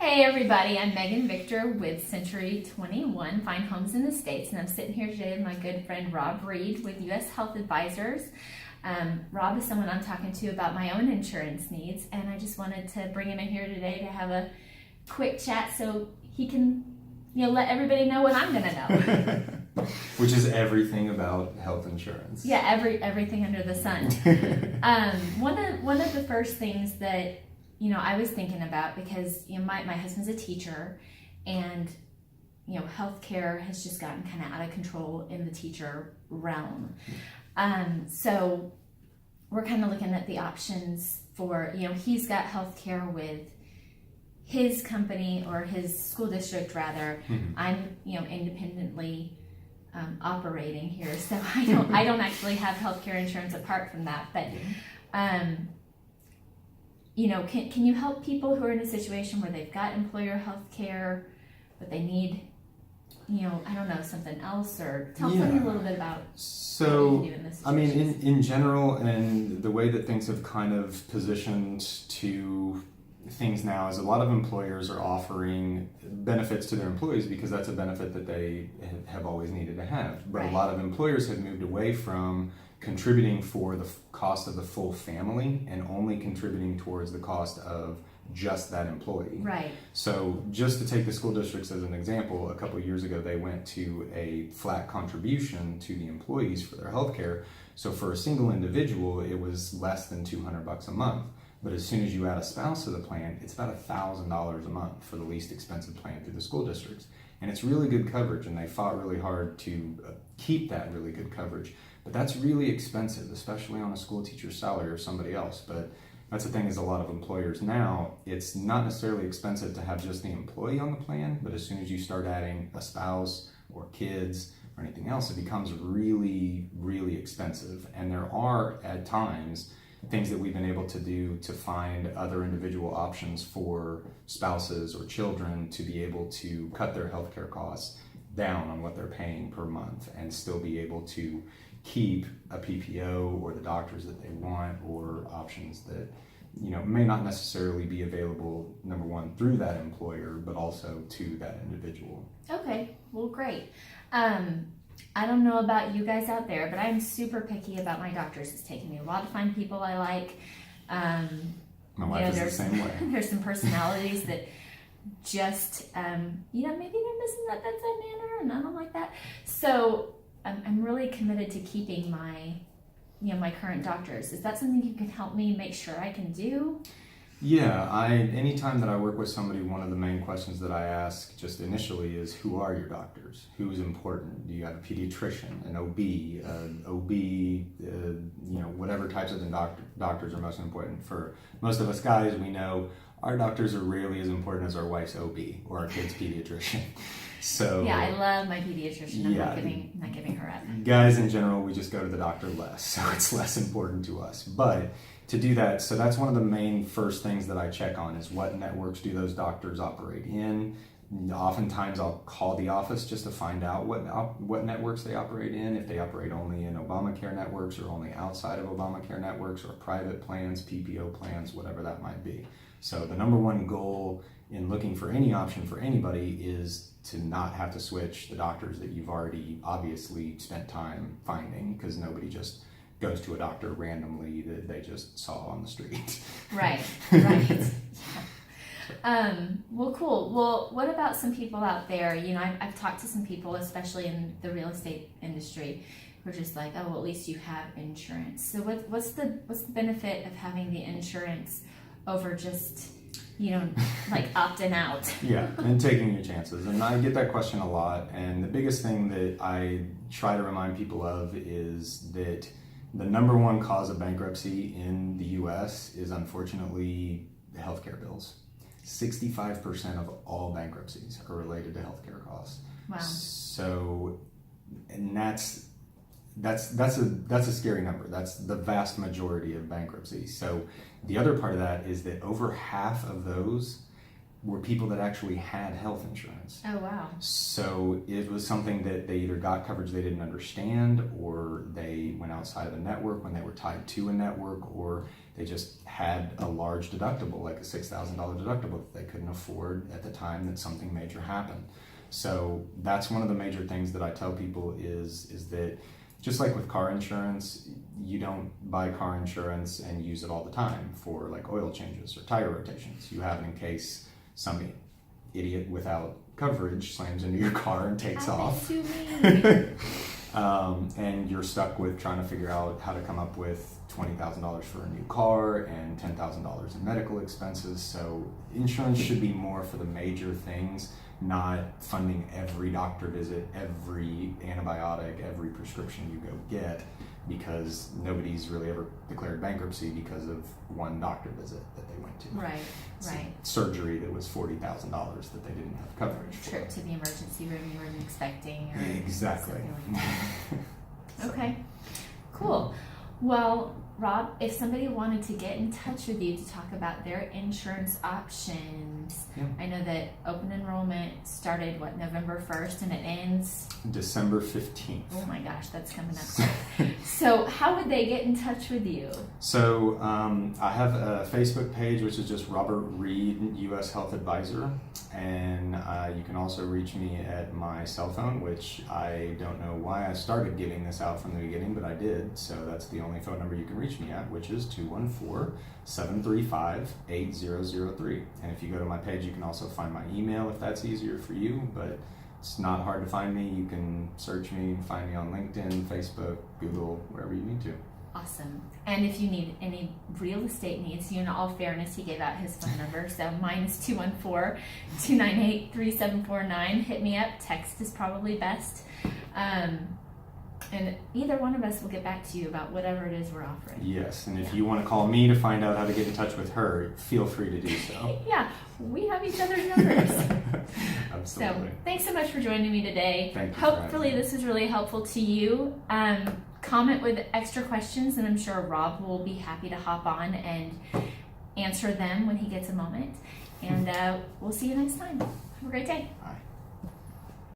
Hey everybody, I'm Megan Victor with Century 21 Fine Homes in the States, and I'm sitting here today with my good friend Rob Reed with U.S. Health Advisors. Rob is someone I'm talking to about my own insurance needs, and I just wanted to bring him in here today to have a quick chat so he can, let everybody know what I'm gonna know. Which is everything about health insurance. Yeah, everything under the sun. One of the first things that I was thinking about, because my husband's a teacher, and healthcare has just gotten kind of out of control in the teacher realm. So we're kind of looking at the options for he's got healthcare with his company or his school district rather. Mm-hmm. I'm independently operating here, so I don't actually have healthcare insurance apart from that, but. Can you help people who are in a situation where they've got employer health care, but they need, something else, or tell me a little bit about what you can do in this situation. in general, and the way that things have kind of positioned to things now is a lot of employers are offering benefits to their employees because that's a benefit that they have always needed to have. But Right. A lot of employers have moved away from contributing for the cost of the full family and only contributing towards the cost of just that employee. Right. So just to take the school districts as an example, a couple of years ago they went to a flat contribution to the employees for their health care. So for a single individual, it was less than $200 a month. But as soon as you add a spouse to the plan, it's about $1,000 a month for the least expensive plan through the school districts. And it's really good coverage, and they fought really hard to keep that really good coverage. But that's really expensive, especially on a school teacher's salary or somebody else. But that's the thing, is a lot of employers now, it's not necessarily expensive to have just the employee on the plan, but as soon as you start adding a spouse or kids or anything else, it becomes really, really expensive. And there are, at times, things that we've been able to do to find other individual options for spouses or children to be able to cut their healthcare costs down on what they're paying per month and still be able to keep a PPO or the doctors that they want, or options that may not necessarily be available, number one, through that employer, but also to that individual. Okay, well, great. I don't know about you guys out there, but I'm super picky about my doctors. It's taken me a while to find people I like. My wife is the same way. There's some personalities that just, maybe they're missing that bedside manner, and I don't like that. So I'm really committed to keeping my, my current doctors. Is that something you can help me make sure I can do? Yeah, anytime that I work with somebody, one of the main questions that I ask just initially is, who are your doctors? Who's important? Do you have a pediatrician, an OB, whatever types of doctors are most important? For most of us guys, we know our doctors are rarely as important as our wife's OB or our kid's pediatrician. So yeah, I love my pediatrician. I'm not giving her up. Guys in general, we just go to the doctor less, so it's less important to us. But to do that, so that's one of the main first things that I check on, is what networks do those doctors operate in. Oftentimes I'll call the office just to find out what networks they operate in, if they operate only in Obamacare networks or only outside of Obamacare networks, or private plans, PPO plans, whatever that might be. So the number one goal in looking for any option for anybody is to not have to switch the doctors that you've already obviously spent time finding, because nobody just goes to a doctor randomly that they just saw on the street. Right. Well, cool. Well, what about some people out there? I've talked to some people, especially in the real estate industry, who are just like, oh, well, at least you have insurance. So what's the benefit of having the insurance over just like opting out? Yeah, and taking your chances. And I get that question a lot. And the biggest thing that I try to remind people of is that the number one cause of bankruptcy in the U.S. is, unfortunately, the healthcare bills. 65% of all bankruptcies are related to healthcare costs. Wow. So, and that's a scary number. That's the vast majority of bankruptcies. So the other part of that is that over half of those were people that actually had health insurance. Oh, wow. So it was something that they either got coverage they didn't understand, or they went outside of the network when they were tied to a network, or they just had a large deductible, like a $6,000 deductible that they couldn't afford at the time that something major happened. So that's one of the major things that I tell people is that just like with car insurance, you don't buy car insurance and use it all the time for like oil changes or tire rotations. You have it in case some idiot without coverage slams into your car and takes off. And you're stuck with trying to figure out how to come up with $20,000 for a new car and $10,000 in medical expenses. So insurance should be more for the major things, not funding every doctor visit, every antibiotic, every prescription you go get, because nobody's really ever declared bankruptcy because of one doctor visit that they went to. Right, right. Surgery that was $40,000 that they didn't have coverage for. Trip to the emergency room you weren't expecting. Or exactly. Something like that. Okay, cool. Well, Rob, if somebody wanted to get in touch with you to talk about their insurance options, yeah. I know that open enrollment started, November 1st, and it ends? December 15th. Oh my gosh, that's coming up quick. So how would they get in touch with you? So I have a Facebook page, which is just Robert Reed, U.S. Health Advisor. And you can also reach me at my cell phone, which I don't know why I started giving this out from the beginning, but I did. So that's the only phone number you can reach me at, which is 214-735-8003. And if you go to my page, you can also find my email if that's easier for you, but it's not hard to find me. You can search me, find me on LinkedIn, Facebook, Google, wherever you need to. Awesome. And if you need any real estate needs, in all fairness, he gave out his phone number. So mine is 214-298-3749. Hit me up. Text is probably best. And either one of us will get back to you about whatever it is we're offering. Yes, and if you want to call me to find out how to get in touch with her, feel free to do so. Yeah, we have each other's numbers. Absolutely. So thanks so much for joining me today. Thank you. Hopefully this was really helpful to you. Comment with extra questions, and I'm sure Rob will be happy to hop on and answer them when he gets a moment. And we'll see you next time. Have a great day. Bye.